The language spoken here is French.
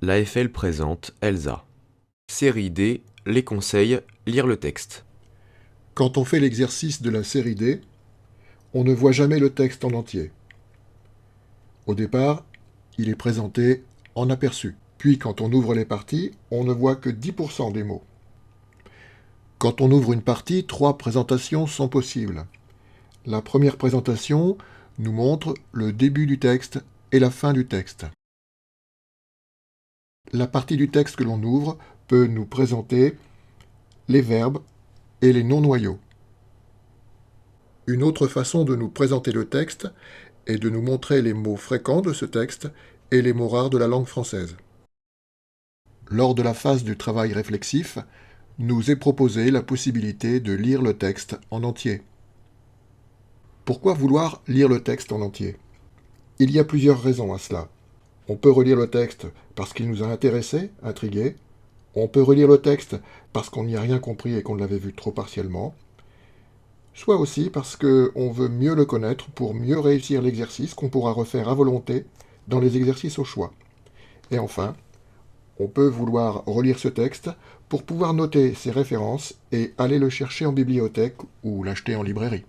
L'AFL présente Elsa. Série D, les conseils, lire le texte. Quand on fait l'exercice de la série D, on ne voit jamais le texte en entier. Au départ, il est présenté en aperçu. Puis quand on ouvre les parties, on ne voit que 10% des mots. Quand on ouvre une partie, 3 présentations sont possibles. La première présentation nous montre le début du texte et la fin du texte. La partie du texte que l'on ouvre peut nous présenter les verbes et les non-noyaux. Une autre façon de nous présenter le texte est de nous montrer les mots fréquents de ce texte et les mots rares de la langue française. Lors de la phase du travail réflexif, nous est proposée la possibilité de lire le texte en entier. Pourquoi vouloir lire le texte en entier ? Il y a plusieurs raisons à cela. On peut relire le texte parce qu'il nous a intéressés, intrigués. On peut relire le texte parce qu'on n'y a rien compris et qu'on l'avait vu trop partiellement. Soit aussi parce qu'on veut mieux le connaître pour mieux réussir l'exercice qu'on pourra refaire à volonté dans les exercices au choix. Et enfin, on peut vouloir relire ce texte pour pouvoir noter ses références et aller le chercher en bibliothèque ou l'acheter en librairie.